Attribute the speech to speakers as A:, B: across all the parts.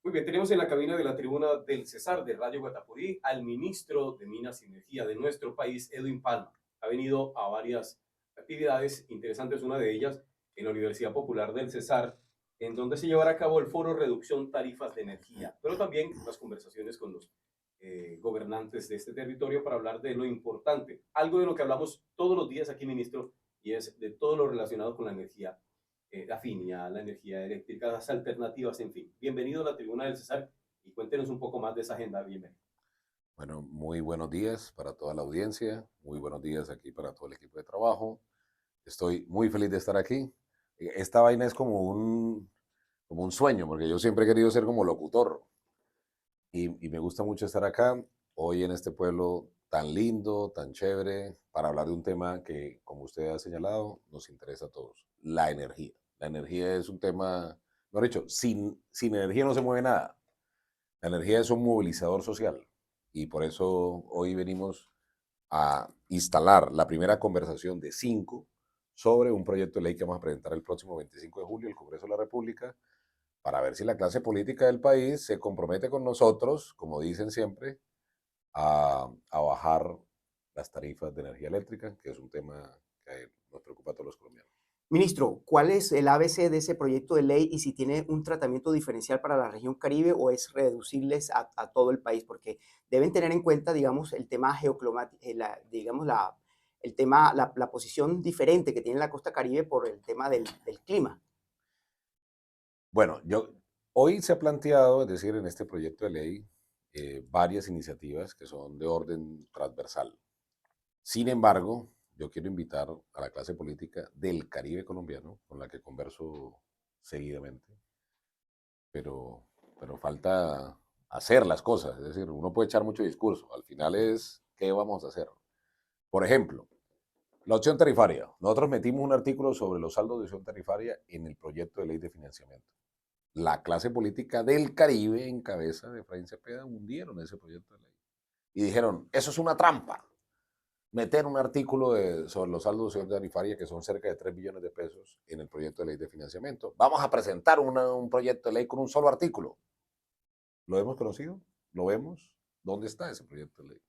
A: Muy bien, tenemos en la cabina de la tribuna del Cesar de Radio Guatapurí al ministro de Minas y Energía de nuestro país, Edwin Palma. Ha venido a varias actividades interesantes, una de ellas en la Universidad Popular del Cesar, en donde se llevará a cabo el foro Reducción Tarifas de Energía, pero también unas conversaciones con los gobernantes de este territorio para hablar de lo importante, algo de lo que hablamos todos los días aquí, ministro, y es de todo lo relacionado con la energía afinidad, la energía eléctrica, las alternativas, en fin. Bienvenido a la tribuna del Cesar y cuéntenos un poco más de esa agenda. Bienvenido.
B: Bueno, muy buenos días para toda la audiencia, muy buenos días aquí para todo el equipo de trabajo. Estoy muy feliz de estar aquí. Esta vaina es como un sueño, porque yo siempre he querido ser como locutor y me gusta mucho estar acá, hoy en este pueblo tan lindo, tan chévere, para hablar de un tema que, como usted ha señalado, nos interesa a todos, la energía. La energía es un tema, mejor dicho, sin energía no se mueve nada. La energía es un movilizador social y por eso hoy venimos a instalar la primera conversación de 5 sobre un proyecto de ley que vamos a presentar el próximo 25 de julio al Congreso de la República para ver si la clase política del país se compromete con nosotros, como dicen siempre, a bajar las tarifas de energía eléctrica, que es un tema que nos preocupa a todos los colombianos.
C: Ministro, ¿cuál es el ABC de ese proyecto de ley y si tiene un tratamiento diferencial para la región Caribe o es reducibles a todo el país? Porque deben tener en cuenta, digamos, el tema geoclimático, digamos, el tema, la posición diferente que tiene la costa Caribe por el tema del clima.
B: Bueno, hoy se ha planteado, es decir, en este proyecto de ley, varias iniciativas que son de orden transversal. Sin embargo, yo quiero invitar a la clase política del Caribe colombiano, con la que converso seguidamente, pero, pero falta hacer las cosas. Es decir, uno puede echar mucho discurso, al final es qué vamos a hacer. Por ejemplo, la opción tarifaria. Nosotros metimos un artículo sobre los saldos de opción tarifaria en el proyecto de ley de financiamiento. La clase política del Caribe, en cabeza de Efraín Cepeda, hundieron ese proyecto de ley. Y dijeron, eso es una trampa. Meter un artículo sobre los saldos de opción tarifaria, que son cerca de 3 billones de pesos, en el proyecto de ley de financiamiento. Vamos a presentar un proyecto de ley con un solo artículo. ¿Lo hemos conocido? ¿Lo vemos? ¿Dónde está ese proyecto de ley?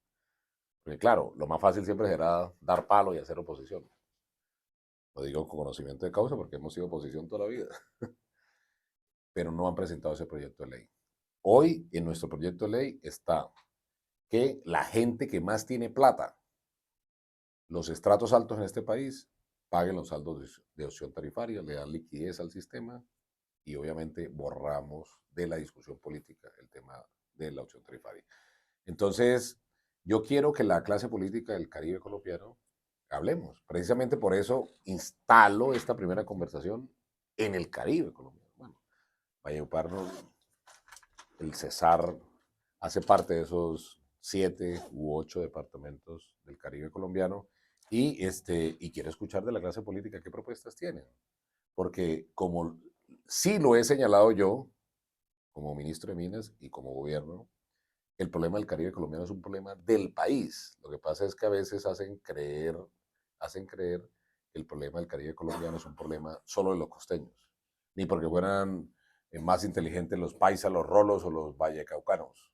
B: Porque claro, lo más fácil siempre será dar palo y hacer oposición. Lo digo con conocimiento de causa porque hemos sido oposición toda la vida. Pero no han presentado ese proyecto de ley. Hoy en nuestro proyecto de ley está que la gente que más tiene plata, los estratos altos en este país, paguen los saldos de opción tarifaria, le dan liquidez al sistema y obviamente borramos de la discusión política el tema de la opción tarifaria. Entonces, yo quiero que la clase política del Caribe colombiano hablemos. Precisamente por eso instalo esta primera conversación en el Caribe colombiano. Bueno, Valledupar, el Cesar, hace parte de esos 7 u 8 departamentos del Caribe colombiano y quiero escuchar de la clase política qué propuestas tienen. Porque como sí lo he señalado yo, como ministro de Minas y como gobierno, el problema del Caribe colombiano es un problema del país. Lo que pasa es que a veces hacen creer que el problema del Caribe colombiano es un problema solo de los costeños, ni porque fueran más inteligentes los paisas, los rolos o los vallecaucanos.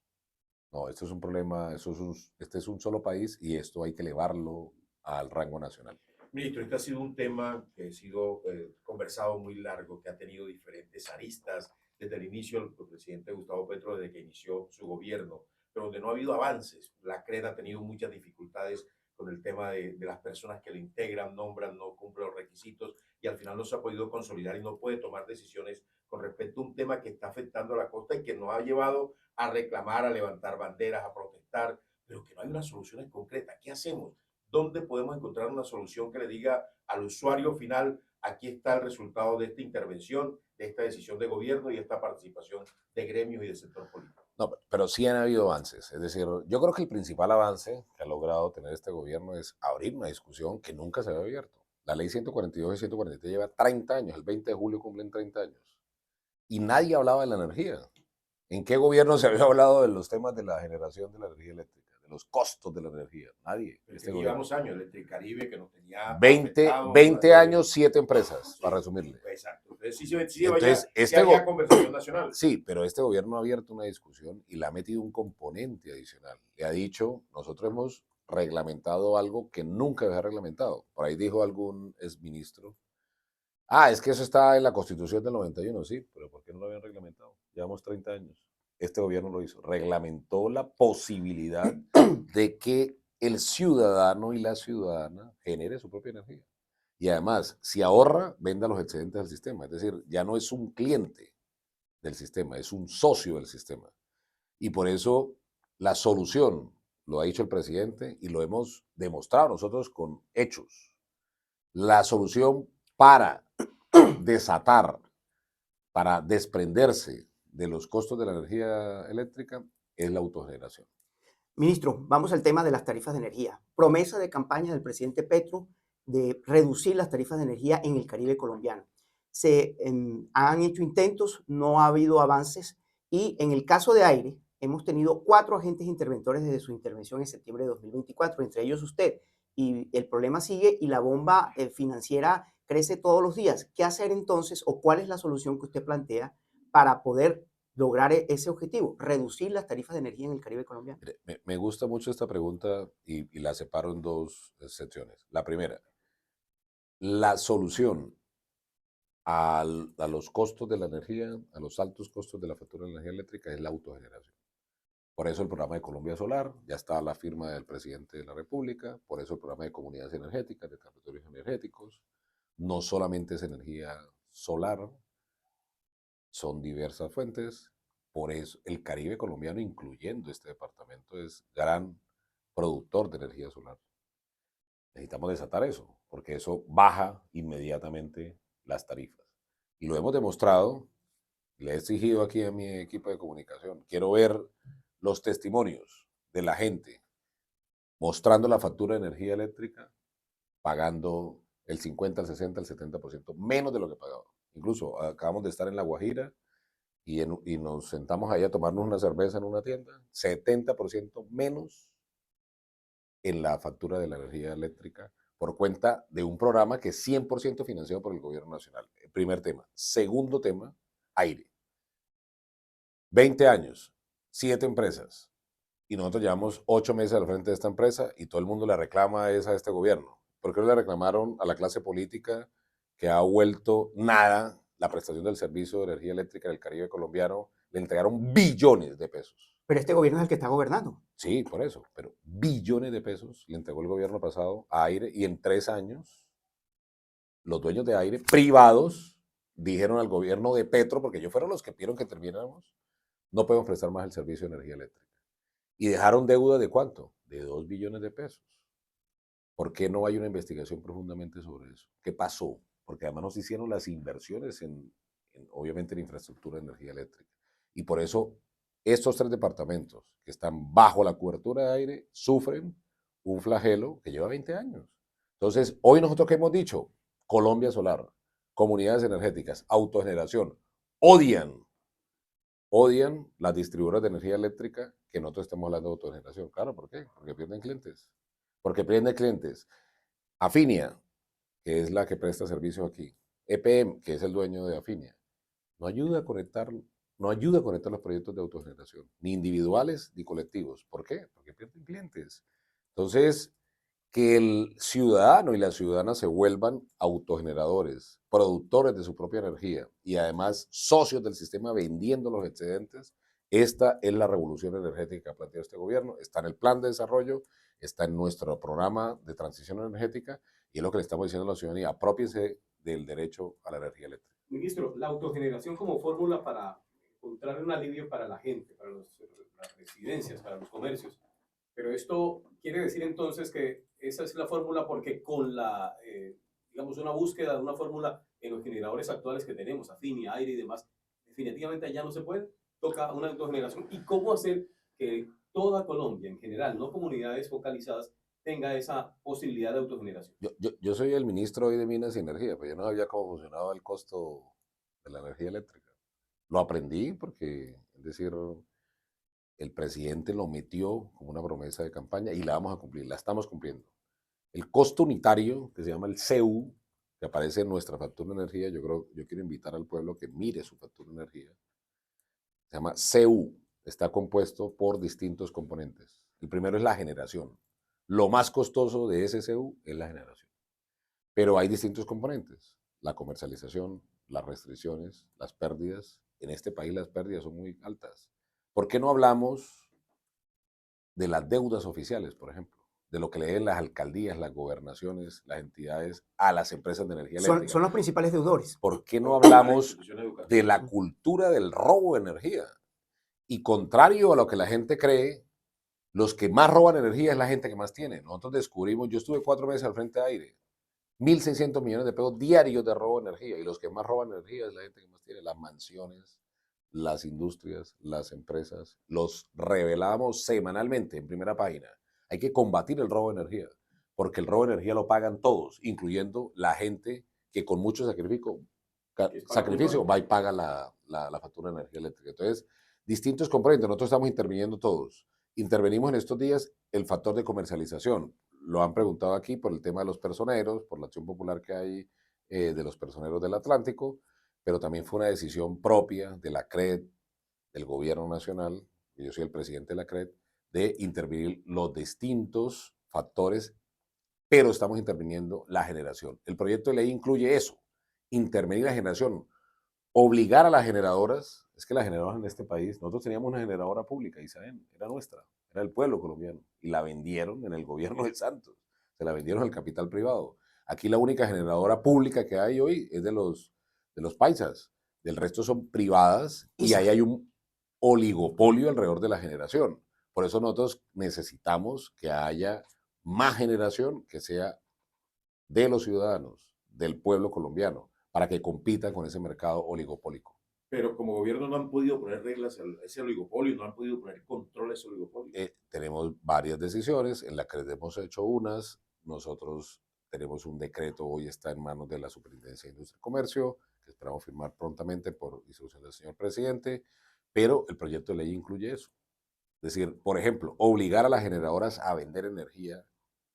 B: No, esto es un problema, este es un solo país y esto hay que elevarlo al rango nacional.
D: Ministro, este ha sido un tema que ha sido conversado muy largo, que ha tenido diferentes aristas desde el inicio del presidente Gustavo Petro, desde que inició su gobierno, pero donde no ha habido avances. La CRED ha tenido muchas dificultades con el tema de las personas que lo integran, nombran, no cumplen los requisitos y al final no se ha podido consolidar y no puede tomar decisiones con respecto a un tema que está afectando a la costa y que nos ha llevado a reclamar, a levantar banderas, a protestar, pero que no hay unas soluciones concretas. ¿Qué hacemos? ¿Dónde podemos encontrar una solución que le diga al usuario final, aquí está el resultado de esta intervención, de esta decisión de gobierno y esta participación de gremios y del sector político?
B: No, pero sí han habido avances. Es decir, yo creo que el principal avance que ha logrado tener este gobierno es abrir una discusión que nunca se había abierto. La ley 142 y 143 lleva 30 años, el 20 de julio cumplen 30 años. Y nadie hablaba de la energía. ¿En qué gobierno se había hablado de los temas de la generación de la energía eléctrica, los costos de la energía. Nadie.
D: Pero
B: Este
D: que
B: gobierno.
D: llevamos años, Electricaribe, que nos tenía
B: 20,
D: afectados,
B: 20 años, 7 empresas,
D: sí,
B: para resumirle.
D: exacto. Entonces sí,
B: Entonces,
D: sí había conversación nacional.
B: sí, pero este gobierno ha abierto una discusión y le ha metido un componente adicional. Le ha dicho, nosotros hemos reglamentado algo que nunca había reglamentado. Por ahí dijo algún exministro, es que eso está en la Constitución del 91, sí, pero ¿por qué no lo habían reglamentado? Llevamos 30 años. Este gobierno lo hizo, reglamentó la posibilidad de que el ciudadano y la ciudadana genere su propia energía. Y además, si ahorra, venda los excedentes al sistema. Es decir, ya no es un cliente del sistema, es un socio del sistema. Y por eso la solución, lo ha dicho el presidente y lo hemos demostrado nosotros con hechos. La solución para desatar, para desprenderse de los costos de la energía eléctrica es la autogeneración.
C: Ministro, vamos al tema de las tarifas de energía. Promesa de campaña del presidente Petro de reducir las tarifas de energía en el Caribe colombiano. Han hecho intentos, no ha habido avances y en el caso de aire hemos tenido 4 agentes interventores desde su intervención en septiembre de 2024, entre ellos usted. Y el problema sigue y la bomba financiera crece todos los días. ¿Qué hacer entonces o cuál es la solución que usted plantea para poder lograr ese objetivo, reducir las tarifas de energía en el Caribe colombiano?
B: Me gusta mucho esta pregunta y la separo en 2 secciones. La primera, la solución a los costos de la energía, a los altos costos de la factura de energía eléctrica es la autogeneración. Por eso el programa de Colombia Solar, ya está la firma del presidente de la República, por eso el programa de comunidades energéticas, de territorios energéticos, no solamente es energía solar, son diversas fuentes, por eso el Caribe colombiano, incluyendo este departamento, es gran productor de energía solar. Necesitamos desatar eso, porque eso baja inmediatamente las tarifas. Y lo hemos demostrado, le he exigido aquí a mi equipo de comunicación, quiero ver los testimonios de la gente mostrando la factura de energía eléctrica, pagando el 50, el 60, el 70% menos de lo que pagaba. Incluso acabamos de estar en La Guajira y nos sentamos ahí a tomarnos una cerveza en una tienda, 70% menos en la factura de la energía eléctrica por cuenta de un programa que es 100% financiado por el gobierno nacional. Primer tema. Segundo tema, aire. 20 años, 7 empresas. Y nosotros llevamos 8 meses al frente de esta empresa y todo el mundo le reclama a este gobierno. ¿Por qué no le reclamaron a la clase política que ha vuelto nada la prestación del servicio de energía eléctrica del Caribe colombiano? Le entregaron billones de pesos.
C: Pero este gobierno es el que está gobernando.
B: Sí, por eso, pero billones de pesos le entregó el gobierno pasado a aire y en 3 años los dueños de aire privados dijeron al gobierno de Petro, porque ellos fueron los que pidieron que termináramos, no podemos prestar más el servicio de energía eléctrica. Y dejaron deuda de ¿cuánto? De 2 billones de pesos. ¿Por qué no hay una investigación profundamente sobre eso? ¿Qué pasó? Porque además no se hicieron las inversiones obviamente, en infraestructura de energía eléctrica. Y por eso estos 3 departamentos que están bajo la cobertura de aire sufren un flagelo que lleva 20 años. Entonces, hoy nosotros que hemos dicho, Colombia Solar, comunidades energéticas, autogeneración, odian las distribuidoras de energía eléctrica que nosotros estamos hablando de autogeneración. Claro, ¿por qué? Porque pierden clientes. Porque pierden clientes. Afinia, que es la que presta servicio aquí. EPM, que es el dueño de Afinia, no ayuda a conectar los proyectos de autogeneración, ni individuales ni colectivos. ¿Por qué? Porque pierden clientes. Entonces, que el ciudadano y la ciudadana se vuelvan autogeneradores, productores de su propia energía y además socios del sistema vendiendo los excedentes, esta es la revolución energética que ha planteado este gobierno, está en el plan de desarrollo, está en nuestro programa de transición energética y es lo que le estamos diciendo a la ciudadanía, apropiense del derecho a la energía eléctrica.
A: Ministro, la autogeneración como fórmula para encontrar un alivio para la gente, para las residencias, para los comercios. Pero esto quiere decir entonces que esa es la fórmula porque con digamos, una búsqueda de una fórmula en los generadores actuales que tenemos, Afinia, Aire y demás, definitivamente ya no se puede. Toca una autogeneración. ¿Y cómo hacer que toda Colombia en general, no comunidades focalizadas, tenga esa posibilidad de autogeneración?
B: Yo soy el ministro hoy de Minas y Energía, pero yo no sabía cómo funcionaba el costo de la energía eléctrica. Lo aprendí porque, es decir, el presidente lo metió como una promesa de campaña y la vamos a cumplir, la estamos cumpliendo. El costo unitario, que se llama el CEU, que aparece en nuestra factura de energía, yo quiero invitar al pueblo que mire su factura de energía, se llama CEU, está compuesto por distintos componentes. El primero es la generación. Lo más costoso de ese CEU es la generación. Pero hay distintos componentes. La comercialización, las restricciones, las pérdidas. En este país las pérdidas son muy altas. ¿Por qué no hablamos de las deudas oficiales, por ejemplo? De lo que le den las alcaldías, las gobernaciones, las entidades a las empresas de energía eléctrica.
C: Son los principales deudores.
B: ¿Por qué no hablamos de la cultura del robo de energía? Y contrario a lo que la gente cree, los que más roban energía es la gente que más tiene. Nosotros descubrimos, yo estuve 4 meses al frente de aire, 1.600 millones de pesos diarios de robo de energía. Y los que más roban energía es la gente que más tiene. Las mansiones, las industrias, las empresas. Los revelamos semanalmente en primera página. Hay que combatir el robo de energía, porque el robo de energía lo pagan todos, incluyendo la gente que con mucho sacrificio va y paga la factura de energía eléctrica. Entonces, distintos componentes. Nosotros estamos interviniendo todos. Intervenimos en estos días el factor de comercialización. Lo han preguntado aquí por el tema de los personeros, por la acción popular que hay de los personeros del Atlántico, pero también fue una decisión propia de la CRED, del gobierno nacional, y yo soy el presidente de la CRED, de intervenir los distintos factores, pero estamos interviniendo la generación. El proyecto de ley incluye eso, intervenir la generación, obligar a las generadoras, es que las generadoras en este país, nosotros teníamos una generadora pública, Isaben, era nuestra, era del pueblo colombiano, y la vendieron en el gobierno de Santos, se la vendieron al capital privado. Aquí la única generadora pública que hay hoy es de los paisas, del resto son privadas y ahí hay un oligopolio alrededor de la generación. Por eso nosotros necesitamos que haya más generación que sea de los ciudadanos, del pueblo colombiano, para que compitan con ese mercado oligopólico.
D: Pero como gobierno no han podido poner reglas a ese oligopolio, no han podido poner control a ese oligopolio.
B: Tenemos varias decisiones, en las que hemos hecho unas, nosotros tenemos un decreto, hoy está en manos de la Superintendencia de Industria y Comercio, que esperamos firmar prontamente por instrucción del señor presidente, pero el proyecto de ley incluye eso. Es decir, por ejemplo, obligar a las generadoras a vender energía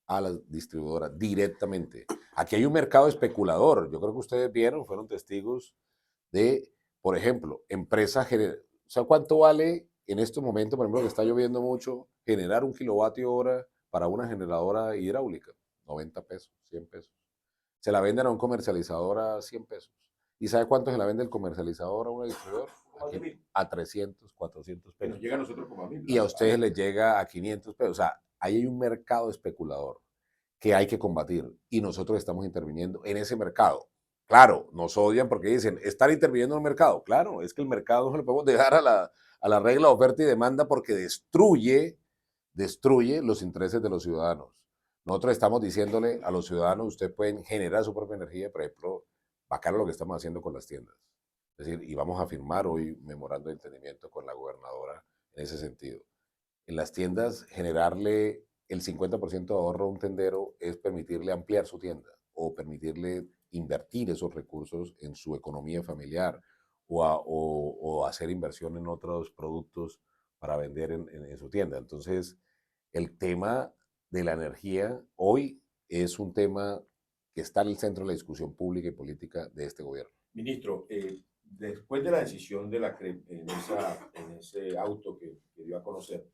B: a las distribuidoras directamente. Aquí hay un mercado especulador. Yo creo que ustedes vieron, fueron testigos de, por ejemplo, empresas. O sea, ¿cuánto vale en estos momentos, por ejemplo, que está lloviendo mucho, generar 1 kWh para una generadora hidráulica? 90 pesos, 100 pesos. Se la venden a un comercializador a 100 pesos. ¿Y sabe cuánto se la vende el comercializador a un distribuidor? A 300, 400
D: Que
B: pesos.
D: nos llega a nosotros como a 1.000.
B: Y a ustedes les llega a 500 pesos. O sea, ahí hay un mercado especulador que hay que combatir y nosotros estamos interviniendo en ese mercado. Claro, nos odian porque dicen, ¿están interviniendo en el mercado? Claro, es que el mercado no se lo podemos dejar a la regla de oferta y demanda porque destruye los intereses de los ciudadanos. Nosotros estamos diciéndole a los ciudadanos, ustedes pueden generar su propia energía, por ejemplo, bacano lo que estamos haciendo con las tiendas. Es decir, y vamos a firmar hoy memorando de entendimiento con la gobernadora en ese sentido. En las tiendas, generarle el 50% de ahorro a un tendero es permitirle ampliar su tienda o permitirle invertir esos recursos en su economía familiar o hacer inversión en otros productos para vender en su tienda. Entonces, el tema de la energía hoy es un tema que está en el centro de la discusión pública y política de este gobierno.
D: Ministro, después de la decisión de la CREP en ese auto que dio a conocer,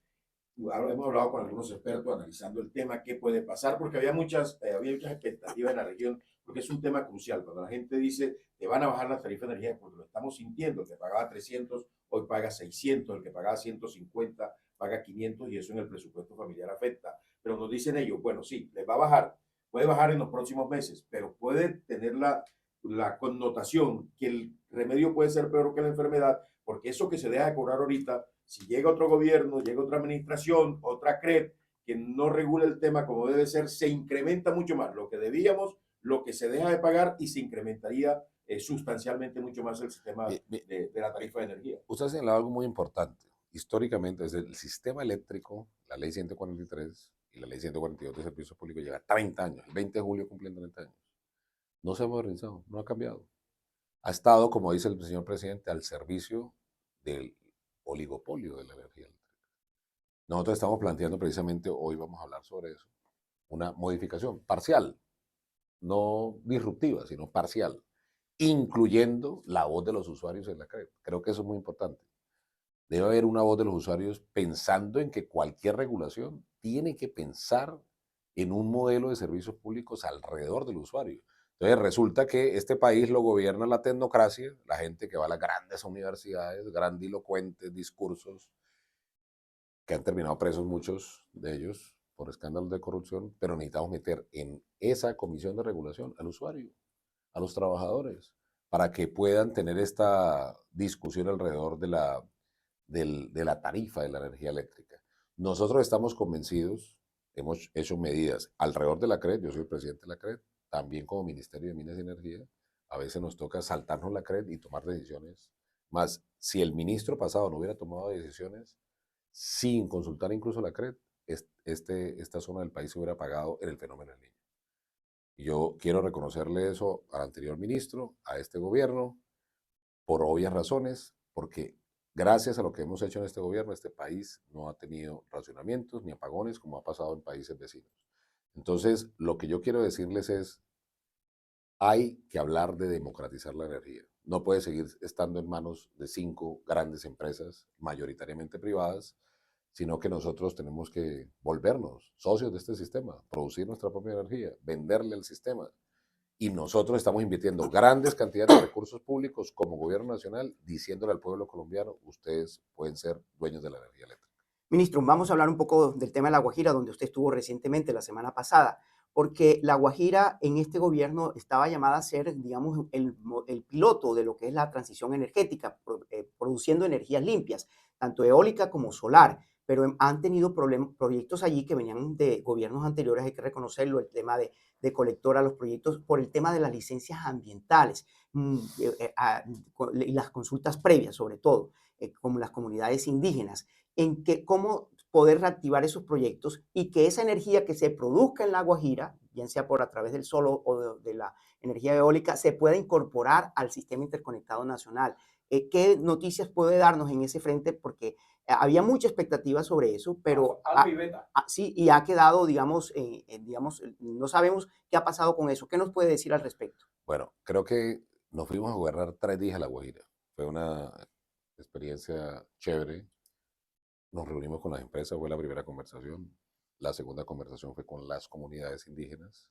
D: ahora hemos hablado con algunos expertos analizando el tema, qué puede pasar, porque había muchas expectativas en la región, porque es un tema crucial. Cuando la gente dice, te van a bajar la tarifa de energía, porque lo estamos sintiendo, el que pagaba 300, hoy paga 600, el que pagaba 150, paga 500, y eso en el presupuesto familiar afecta. Pero nos dicen ellos, bueno, sí, les va a bajar, puede bajar en los próximos meses, pero puede tener la connotación que el remedio puede ser peor que la enfermedad, porque eso que se deja de cobrar ahorita, si llega otro gobierno, llega otra administración, otra CREP, que no regula el tema como debe ser, se incrementa mucho más lo que debíamos, lo que se deja de pagar y se incrementaría sustancialmente mucho más el sistema de la tarifa de energía.
B: Usted ha señalado algo muy importante. Históricamente, desde el sistema eléctrico, la ley 143 y la ley 142 de servicios públicos lleva 30 años. El 20 de julio cumplen 30 años. No se ha modernizado, no ha cambiado. Ha estado, como dice el señor presidente, al servicio del oligopolio de la energía eléctrica. Nosotros estamos planteando precisamente, hoy vamos a hablar sobre eso, una modificación parcial, no disruptiva, sino parcial, incluyendo la voz de los usuarios en la CREP. Creo que eso es muy importante. Debe haber una voz de los usuarios pensando en que cualquier regulación tiene que pensar en un modelo de servicios públicos alrededor del usuario. Entonces resulta que este país lo gobierna la tecnocracia, la gente que va a las grandes universidades, grandilocuentes discursos, que han terminado presos muchos de ellos por escándalos de corrupción, pero necesitamos meter en esa comisión de regulación al usuario, a los trabajadores, para que puedan tener esta discusión alrededor de la tarifa de la energía eléctrica. Nosotros estamos convencidos, hemos hecho medidas alrededor de la CRED, yo soy el presidente de la CRED, también como Ministerio de Minas y Energía, a veces nos toca saltarnos la CRED y tomar decisiones, más si el ministro pasado no hubiera tomado decisiones, sin consultar incluso la CRED, esta zona del país se hubiera apagado en el fenómeno del Niño. Y yo quiero reconocerle eso al anterior ministro, a este gobierno, por obvias razones, porque gracias a lo que hemos hecho en este gobierno, este país no ha tenido racionamientos ni apagones como ha pasado en países vecinos. Entonces, lo que yo quiero decirles es, hay que hablar de democratizar la energía. No puede seguir estando en manos de 5 grandes empresas, mayoritariamente privadas, sino que nosotros tenemos que volvernos socios de este sistema, producir nuestra propia energía, venderle al sistema. Y nosotros estamos invirtiendo grandes cantidades de recursos públicos como gobierno nacional, diciéndole al pueblo colombiano, ustedes pueden ser dueños de la energía eléctrica.
C: Ministro, vamos a hablar un poco del tema de La Guajira, donde usted estuvo recientemente, la semana pasada, porque La Guajira en este gobierno estaba llamada a ser, digamos, el piloto de lo que es la transición energética, produciendo energías limpias, tanto eólica como solar, pero han tenido proyectos allí que venían de gobiernos anteriores, hay que reconocerlo, el tema de colectora, los proyectos por el tema de las licencias ambientales y las consultas previas, sobre todo, como las comunidades indígenas en que cómo poder reactivar esos proyectos y que esa energía que se produzca en La Guajira, bien sea por a través del sol o de la energía eólica, se pueda incorporar al sistema interconectado nacional. ¿Qué noticias puede darnos en ese frente? Porque había mucha expectativa sobre eso, pero
A: Alfa y beta.
C: sí, y ha quedado, digamos, no sabemos qué ha pasado con eso. ¿Qué nos puede decir al respecto?
B: Bueno, creo que nos fuimos a gobernar 3 días a La Guajira. Fue una experiencia chévere. Nos reunimos con las empresas, fue la primera conversación. La segunda conversación fue con las comunidades indígenas.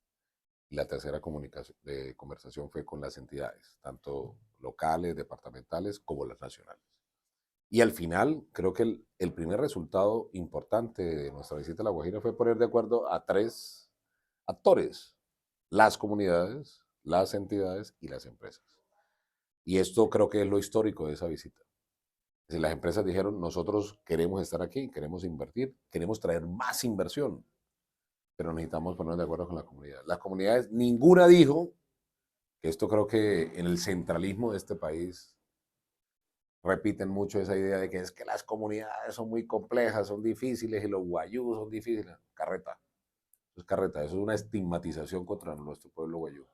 B: Y la tercera conversación fue con las entidades, tanto locales, departamentales, como las nacionales. Y al final, creo que el primer resultado importante de nuestra visita a La Guajira fue poner de acuerdo a 3 actores: las comunidades, las entidades y las empresas. Y esto creo que es lo histórico de esa visita. Es decir, las empresas dijeron, nosotros queremos estar aquí, queremos invertir, queremos traer más inversión, pero necesitamos ponernos de acuerdo con la comunidad. Las comunidades, ninguna dijo, que esto creo que en el centralismo de este país repiten mucho esa idea de que es que las comunidades son muy complejas, son difíciles y los guayú son difíciles. Carreta, eso es carreta, eso es una estigmatización contra nuestro pueblo guayú.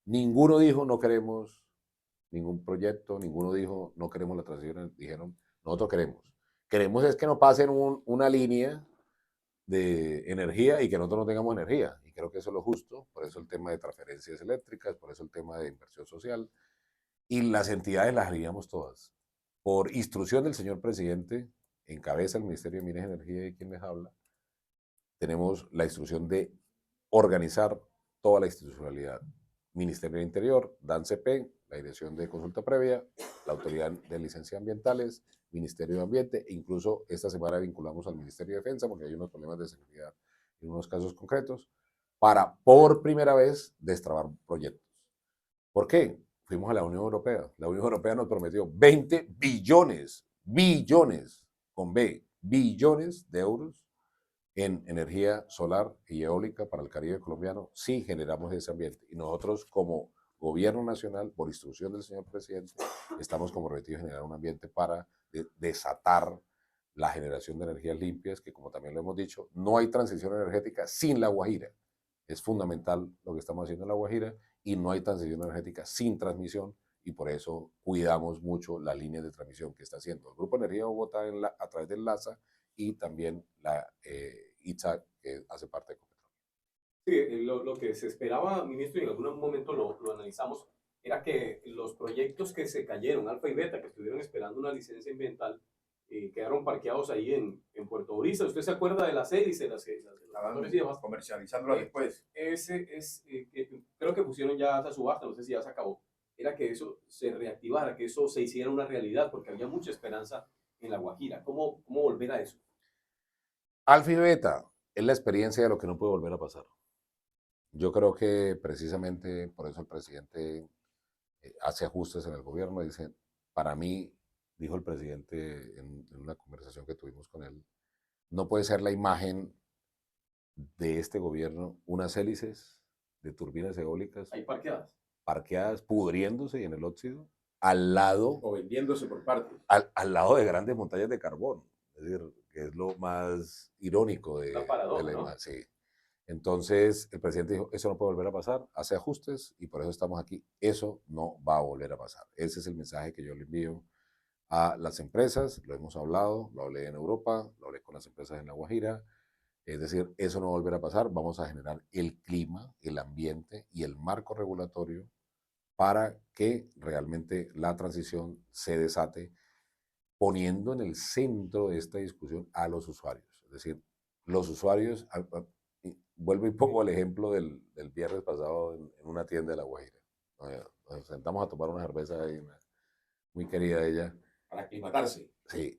B: Ninguno dijo no queremos ningún proyecto, ninguno dijo no queremos la transición, dijeron nosotros queremos. Queremos es que no pasen una línea de energía y que nosotros no tengamos energía. Y creo que eso es lo justo, por eso el tema de transferencias eléctricas, por eso el tema de inversión social. Y las entidades las haríamos todas. Por instrucción del señor presidente, encabeza el Ministerio de Minas y Energía y quien les habla, tenemos la instrucción de organizar toda la institucionalidad. Ministerio del Interior, DANCP, la Dirección de Consulta Previa, la Autoridad de Licencias Ambientales, Ministerio de Ambiente, e incluso esta semana vinculamos al Ministerio de Defensa porque hay unos problemas de seguridad en unos casos concretos, para por primera vez destrabar proyectos. ¿Por qué? Fuimos a la Unión Europea. La Unión Europea nos prometió 20 billones, con B, billones de euros en energía solar y eólica para el Caribe colombiano si generamos ese ambiente. Y nosotros como gobierno nacional, por instrucción del señor presidente, estamos comprometidos a generar un ambiente para desatar la generación de energías limpias, que como también lo hemos dicho, no hay transición energética sin La Guajira. Es fundamental lo que estamos haciendo en La Guajira y no hay transición energética sin transmisión y por eso cuidamos mucho las líneas de transmisión que está haciendo el Grupo Energía Bogotá a través del LASA y también la ITSA, que hace parte de Ecopetrol.
A: Sí, lo que se esperaba, ministro, y en algún momento lo analizamos, era que los proyectos que se cayeron, Alfa y Beta, que estuvieron esperando una licencia ambiental, quedaron parqueados ahí en Puerto Brisa. ¿Usted se acuerda de las hélices, las de los motores y demás?
D: Comercializándola después.
A: Ese es, creo que pusieron ya esa subasta, no sé si ya se acabó. Era que eso se reactivara, que eso se hiciera una realidad, porque había mucha esperanza en La Guajira. ¿Cómo volver a eso?
B: Alfa y Beta es la experiencia de lo que no puede volver a pasar. Yo creo que precisamente por eso el presidente hace ajustes en el gobierno. Dice, para mí, dijo el presidente en una conversación que tuvimos con él, no puede ser la imagen de este gobierno unas hélices de turbinas eólicas
A: Ahí parqueadas.
B: parqueadas, pudriéndose y en el óxido, al lado,
D: O vendiéndose por partes.
B: al lado de grandes montañas de carbón. Es decir, que es lo más irónico de
A: Una paradoja,
B: la
A: ¿no?
B: imagen. Sí. Entonces, el presidente dijo, eso no puede volver a pasar, hace ajustes y por eso estamos aquí. Eso no va a volver a pasar. Ese es el mensaje que yo le envío a las empresas, lo hemos hablado, lo hablé en Europa, lo hablé con las empresas en La Guajira. Es decir, eso no va a volver a pasar, vamos a generar el clima, el ambiente y el marco regulatorio para que realmente la transición se desate, poniendo en el centro de esta discusión a los usuarios. Es decir, los usuarios, vuelvo y pongo el ejemplo del viernes pasado en una tienda de La Guajira. Nos sentamos a tomar una cerveza ahí, muy querida ella.
D: Para aclimatarse.
B: Sí,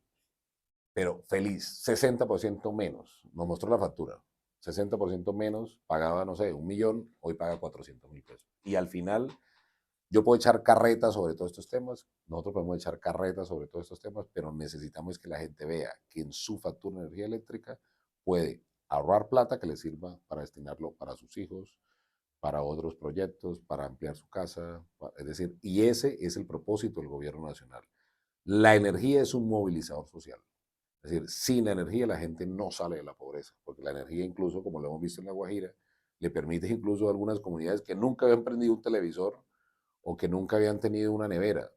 B: pero feliz, 60% menos. Nos mostró la factura. 60% menos, pagaba, no sé, 1.000.000, hoy paga 400.000 pesos. Y al final, yo puedo echar carreta sobre todos estos temas, nosotros podemos echar carreta sobre todos estos temas, pero necesitamos que la gente vea que en su factura de energía eléctrica puede ahorrar plata que le sirva para destinarlo para sus hijos, para otros proyectos, para ampliar su casa. Es decir, y ese es el propósito del gobierno nacional. La energía es un movilizador social. Es decir, sin la energía la gente no sale de la pobreza, porque la energía incluso, como lo hemos visto en La Guajira, le permite incluso a algunas comunidades que nunca habían prendido un televisor o que nunca habían tenido una nevera.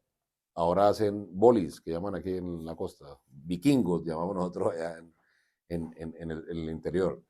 B: Ahora hacen bolis, que llaman aquí en la costa, vikingos, llamamos nosotros allá en el interior.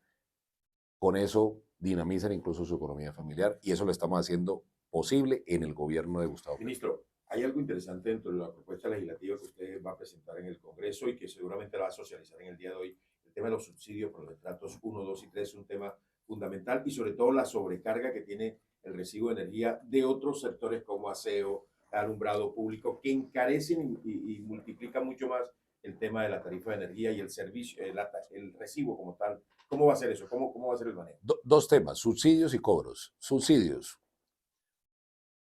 B: Con eso dinamizan incluso su economía familiar y eso lo estamos haciendo posible en el gobierno de Gustavo Petro.
D: Ministro, hay algo interesante dentro de la propuesta legislativa que usted va a presentar en el Congreso y que seguramente la va a socializar en el día de hoy. El tema de los subsidios por los estratos 1, 2 y 3 es un tema fundamental y sobre todo la sobrecarga que tiene el recibo de energía de otros sectores como aseo, alumbrado público, que encarecen y multiplican mucho más el tema de la tarifa de energía y el servicio, el recibo como tal. ¿Cómo va a ser eso? ¿Cómo va a ser el manejo?
B: Dos temas, subsidios y cobros. Subsidios.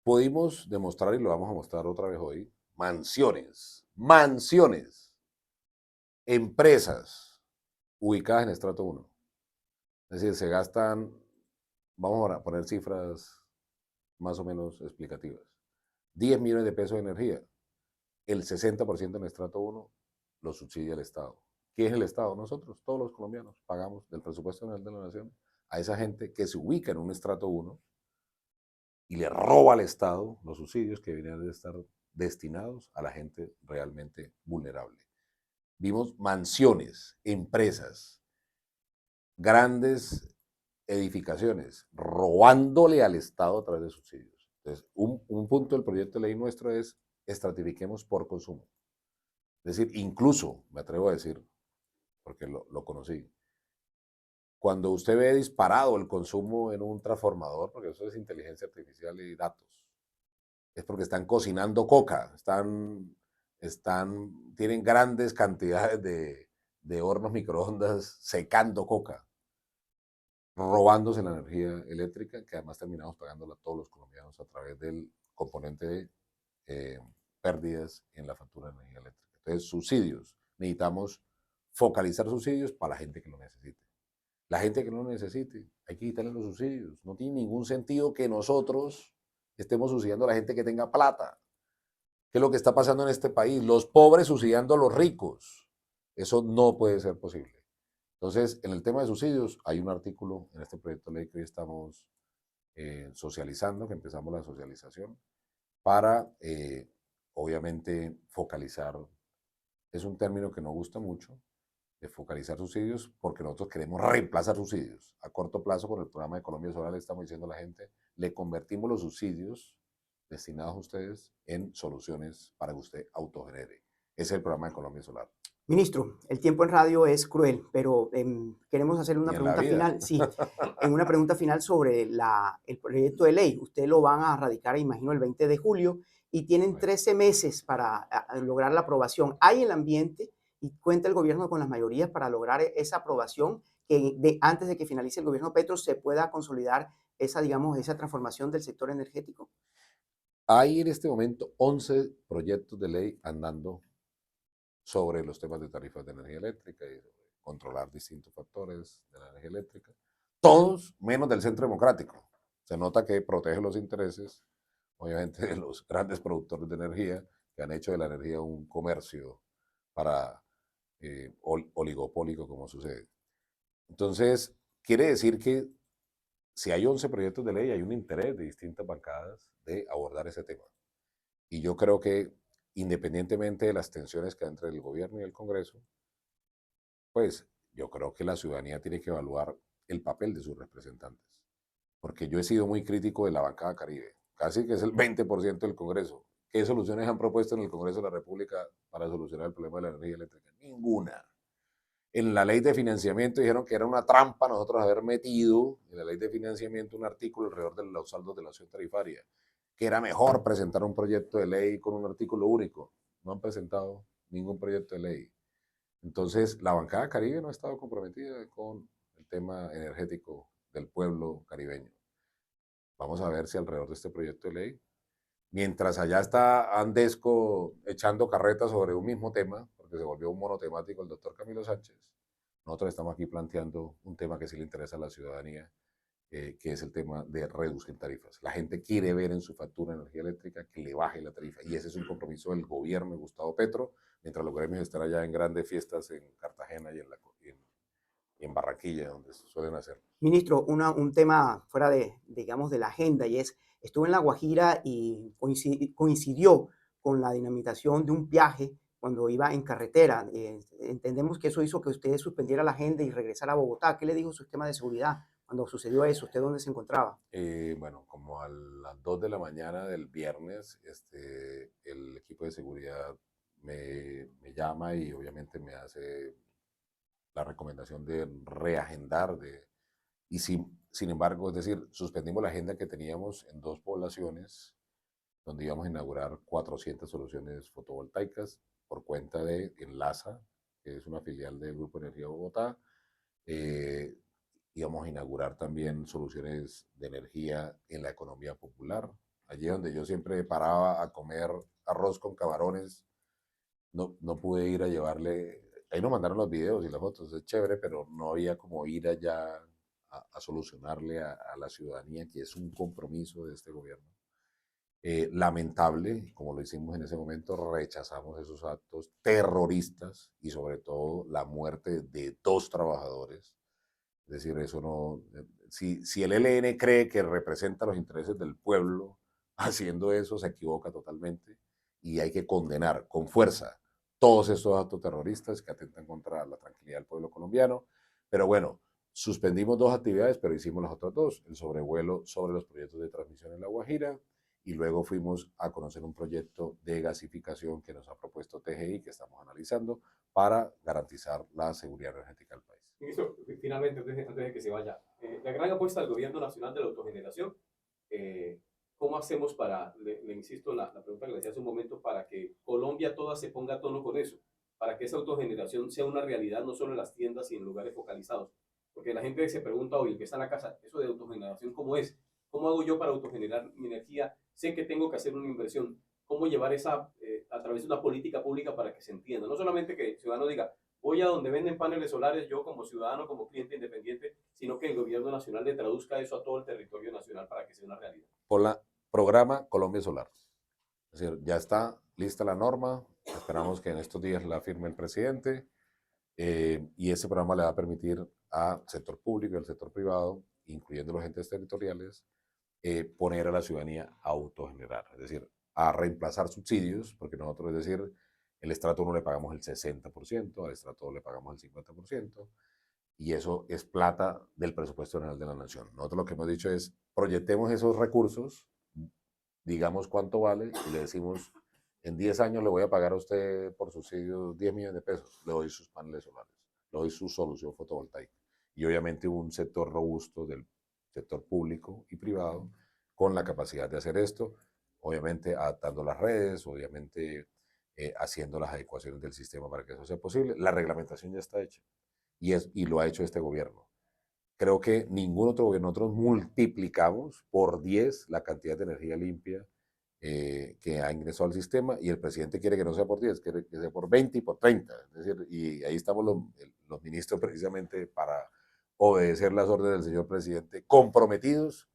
B: Pudimos demostrar, y lo vamos a mostrar otra vez hoy, mansiones, empresas ubicadas en estrato 1. Es decir, se gastan, vamos a poner cifras más o menos explicativas, 10 millones de pesos de energía. El 60% en estrato 1 lo subsidia el Estado. ¿Quién es el Estado? Nosotros, todos los colombianos, pagamos del presupuesto general de la nación a esa gente que se ubica en un estrato 1 y le roba al Estado los subsidios que deberían de estar destinados a la gente realmente vulnerable. Vimos mansiones, empresas, grandes edificaciones, robándole al Estado a través de subsidios. Entonces, un punto del proyecto de ley nuestro es estratifiquemos por consumo. Es decir, incluso, me atrevo a decir, porque lo conocí, cuando usted ve disparado el consumo en un transformador, porque eso es inteligencia artificial y datos, es porque están cocinando coca, tienen grandes cantidades de hornos microondas secando coca, robándose la energía eléctrica, que además terminamos pagándola todos los colombianos a través del componente de pérdidas en la factura de energía eléctrica. Entonces, subsidios. Necesitamos focalizar subsidios para la gente que lo necesite. La gente que no lo necesite, hay que quitarle los subsidios. No tiene ningún sentido que nosotros estemos subsidiando a la gente que tenga plata. ¿Qué es lo que está pasando en este país? Los pobres subsidiando a los ricos. Eso no puede ser posible. Entonces, en el tema de subsidios, hay un artículo en este proyecto de ley que hoy estamos socializando, que empezamos la socialización, para, obviamente, focalizar. Es un término que no gusta mucho, de focalizar subsidios, porque nosotros queremos reemplazar subsidios. A corto plazo, con el programa de Colombia Solar, le estamos diciendo a la gente, le convertimos los subsidios destinados a ustedes en soluciones para que usted autogenere. Ese es el programa de Colombia Solar.
C: Ministro, el tiempo en radio es cruel, pero queremos hacerle una
B: Y en la
C: pregunta
B: vida.
C: final. Sí, en una pregunta final sobre el proyecto de ley. Usted lo van a radicar, imagino, el 20 de julio y tienen
B: Bueno.
C: 13 meses para lograr la aprobación. ¿Hay el ambiente y cuenta el gobierno con las mayorías para lograr esa aprobación que antes de que finalice el gobierno Petro se pueda consolidar esa, digamos, esa transformación del sector energético?
B: Hay en este momento 11 proyectos de ley andando sobre los temas de tarifas de energía eléctrica y controlar distintos factores de la energía eléctrica. Todos menos del Centro Democrático. Se nota que protege los intereses, obviamente, de los grandes productores de energía que han hecho de la energía un comercio para oligopólico, como sucede. Entonces, quiere decir que si hay 11 proyectos de ley, hay un interés de distintas bancadas de abordar ese tema. Y yo creo que, independientemente de las tensiones que hay entre el gobierno y el Congreso, pues yo creo que la ciudadanía tiene que evaluar el papel de sus representantes. Porque yo he sido muy crítico de la bancada Caribe, casi que es el 20% del Congreso. ¿Qué soluciones han propuesto en el Congreso de la República para solucionar el problema de la energía eléctrica? Ninguna. En la ley de financiamiento dijeron que era una trampa nosotros haber metido en la ley de financiamiento un artículo alrededor de los saldos de la acción tarifaria, que era mejor presentar un proyecto de ley con un artículo único. No han presentado ningún proyecto de ley. Entonces, la bancada Caribe no ha estado comprometida con el tema energético del pueblo caribeño. Vamos a ver si alrededor de este proyecto de ley, mientras allá está Andesco echando carretas sobre un mismo tema, porque se volvió un monotemático el doctor Camilo Sánchez, nosotros estamos aquí planteando un tema que sí le interesa a la ciudadanía, que es el tema de reducir tarifas. La gente quiere ver en su factura de energía eléctrica que le baje la tarifa, y ese es un compromiso del gobierno de Gustavo Petro, mientras los gremios están allá en grandes fiestas en Cartagena y en Barranquilla, donde suelen hacer.
C: Ministro, un tema fuera de, digamos, de la agenda, y es, estuve en La Guajira y coincidió con la dinamitación de un viaje cuando iba en carretera. Entendemos que eso hizo que usted suspendiera la agenda y regresara a Bogotá. ¿Qué le dijo su esquema de seguridad cuando sucedió eso? ¿Usted dónde se encontraba?
B: Bueno, como a las 2 de la mañana del viernes, el equipo de seguridad me llama y obviamente me hace la recomendación de reagendar, y sin embargo, es decir, suspendimos la agenda que teníamos en 2 poblaciones, donde íbamos a inaugurar 400 soluciones fotovoltaicas por cuenta de Enlaza, que es una filial del Grupo Energía Bogotá. Eh, Íbamos a inaugurar también soluciones de energía en la economía popular. Allí donde yo siempre paraba a comer arroz con camarones, no pude ir a llevarle, ahí nos mandaron los videos y las fotos, es chévere, pero no había como ir allá a solucionarle a la ciudadanía, que es un compromiso de este gobierno. Lamentable, como lo hicimos en ese momento, rechazamos esos actos terroristas y sobre todo la muerte de 2 trabajadores. Es decir, eso no, si el ELN cree que representa los intereses del pueblo haciendo eso, se equivoca totalmente, y hay que condenar con fuerza todos estos actos terroristas que atentan contra la tranquilidad del pueblo colombiano. Pero bueno, suspendimos 2 actividades, pero hicimos las otras 2, el sobrevuelo sobre los proyectos de transmisión en La Guajira, y luego fuimos a conocer un proyecto de gasificación que nos ha propuesto TGI, que estamos analizando, para garantizar la seguridad energética del país.
A: Ministro, finalmente, antes de que se vaya, la gran apuesta del Gobierno Nacional de la autogeneración, ¿cómo hacemos para, le insisto, la pregunta que le hacía hace un momento, para que Colombia toda se ponga a tono con eso, para que esa autogeneración sea una realidad no solo en las tiendas y en lugares focalizados? Porque la gente se pregunta hoy, el que está en la casa, eso de autogeneración, ¿cómo es? ¿Cómo hago yo para autogenerar mi energía? Sé que tengo que hacer una inversión. ¿Cómo llevar esa a través de una política pública para que se entienda? No solamente que el ciudadano diga, voy a donde venden paneles solares yo como ciudadano, como cliente independiente, sino que el gobierno nacional le traduzca eso a todo el territorio nacional para que sea una realidad.
B: Por la programa Colombia Solar. Es decir, ya está lista la norma, esperamos que en estos días la firme el presidente, y ese programa le va a permitir al sector público y al sector privado, incluyendo los entes territoriales, poner a la ciudadanía a autogenerar, es decir, a reemplazar subsidios, porque nosotros, es decir, El estrato 1 le pagamos el 60%, al estrato 2 le pagamos el 50%, y eso es plata del presupuesto general de la nación. Nosotros lo que hemos dicho es, proyectemos esos recursos, digamos cuánto vale, y le decimos, en 10 años le voy a pagar a usted por subsidios 10 millones de pesos, le doy sus paneles solares, le doy su solución fotovoltaica. Y obviamente un sector robusto del sector público y privado con la capacidad de hacer esto, obviamente adaptando las redes, obviamente haciendo las adecuaciones del sistema para que eso sea posible. La reglamentación ya está hecha y lo ha hecho este gobierno. Creo que ningún otro gobierno, nosotros multiplicamos por 10 la cantidad de energía limpia que ha ingresado al sistema, y el presidente quiere que no sea por 10, quiere que sea por 20 y por 30. Es decir, y ahí estamos los ministros precisamente para obedecer las órdenes del señor presidente, comprometidos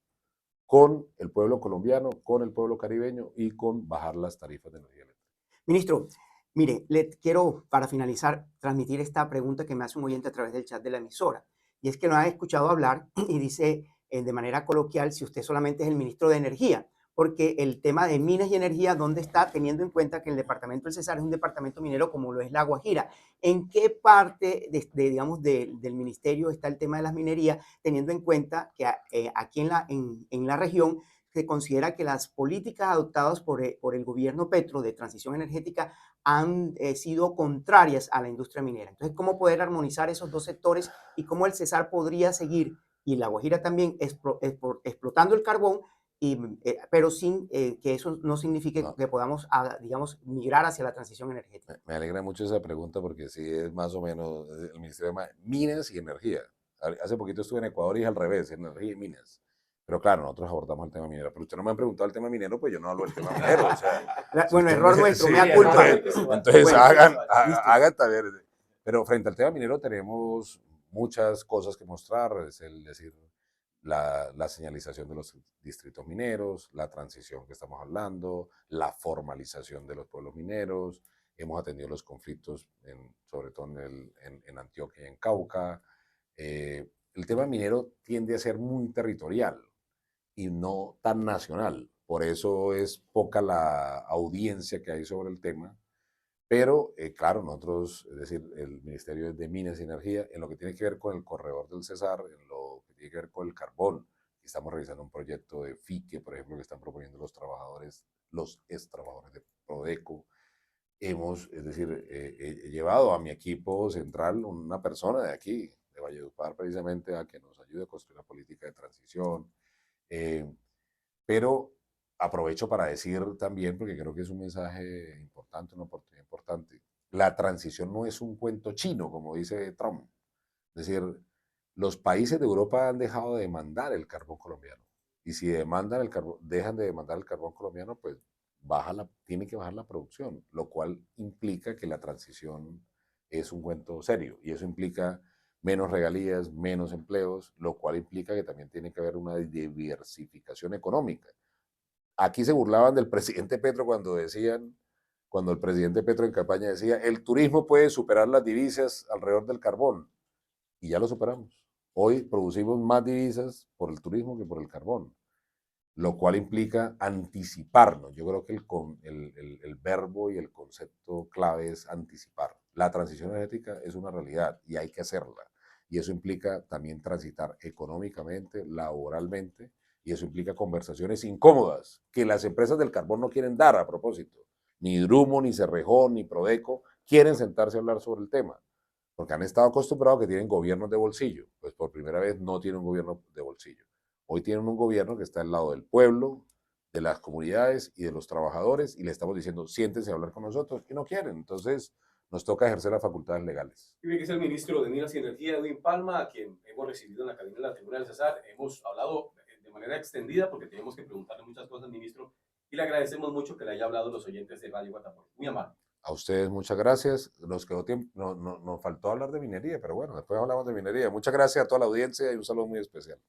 B: con el pueblo colombiano, con el pueblo caribeño y con bajar las tarifas de energía eléctrica.
C: Ministro, mire, le quiero, para finalizar, transmitir esta pregunta que me hace un oyente a través del chat de la emisora. Y es que lo ha escuchado hablar y dice de manera coloquial si usted solamente es el ministro de Energía, porque el tema de minas y energía, ¿dónde está? Teniendo en cuenta que el departamento del Cesar es un departamento minero como lo es La Guajira. ¿En qué parte digamos, del ministerio está el tema de las minerías, teniendo en cuenta que aquí en la región se considera que las políticas adoptadas por el gobierno Petro de transición energética han sido contrarias a la industria minera? Entonces, ¿cómo poder armonizar esos dos sectores y cómo el Cesar podría seguir, y La Guajira también, explotando el carbón, pero sin que eso no signifique
B: No,
C: que podamos, digamos, migrar hacia la transición energética?
B: me alegra mucho esa pregunta porque sí es más o menos el Ministerio de Minas y Energía. Hace poquito estuve en Ecuador y es al revés, energía y minas. Pero claro, nosotros abordamos el tema minero. Pero usted no me han preguntado el tema minero, pues yo no hablo del tema minero. O sea, si
C: Bueno,
B: usted
C: error
B: me,
C: nuestro,
B: sí,
C: mea culpa.
B: entonces
C: Bueno, listo.
B: hagan también. Pero frente al tema minero tenemos muchas cosas que mostrar, es decir, la señalización de los distritos mineros, la transición que estamos hablando, la formalización de los pueblos mineros. Hemos atendido los conflictos, sobre todo en Antioquia y en Cauca. El tema minero tiende a ser muy territorial y no tan nacional. Por eso es poca la audiencia que hay sobre el tema. Pero, claro, nosotros, es decir, el Ministerio de Minas y Energía, en lo que tiene que ver con el corredor del Cesar, en lo que tiene que ver con el carbón, estamos revisando un proyecto de FIQUE, por ejemplo, que están proponiendo los trabajadores, los ex trabajadores de Prodeco. Hemos, es decir, he llevado a mi equipo central una persona de aquí, de Valledupar, precisamente, a que nos ayude a construir una política de transición. Eh, pero aprovecho para decir también, porque creo que es un mensaje importante, una oportunidad importante, la transición no es un cuento chino, como dice Trump. Es decir, los países de Europa han dejado de demandar el carbón colombiano. Y si demandan el carbón, dejan de demandar el carbón colombiano, pues tiene que bajar la producción, lo cual implica que la transición es un cuento serio. Y eso implica menos regalías, menos empleos, lo cual implica que también tiene que haber una diversificación económica. Aquí se burlaban del presidente Petro cuando el presidente Petro en campaña decía, el turismo puede superar las divisas alrededor del carbón. Y ya lo superamos. Hoy producimos más divisas por el turismo que por el carbón, lo cual implica anticiparnos. Yo creo que el verbo y el concepto clave es anticipar. La transición energética es una realidad y hay que hacerla. Y eso implica también transitar económicamente, laboralmente, y eso implica conversaciones incómodas que las empresas del carbón no quieren dar a propósito. Ni Drumo, ni Cerrejón, ni Prodeco quieren sentarse a hablar sobre el tema, porque han estado acostumbrados a que tienen gobiernos de bolsillo. Pues por primera vez no tienen un gobierno de bolsillo. Hoy tienen un gobierno que está al lado del pueblo, de las comunidades y de los trabajadores, y le estamos diciendo, siéntense a hablar con nosotros, y no quieren. Entonces, nos toca ejercer las facultades legales.
A: Y que es el ministro de Minas y Energía, Edwin Palma, a quien hemos recibido en la cabina de la Tribuna del Cesar. Hemos hablado de manera extendida porque teníamos que preguntarle muchas cosas, ministro, y le agradecemos mucho que le haya hablado a los oyentes de Radio Guatapurí. Muy amable.
B: A ustedes muchas gracias. Nos quedó tiempo, nos faltó hablar de minería, pero bueno, después hablamos de minería. Muchas gracias a toda la audiencia y un saludo muy especial.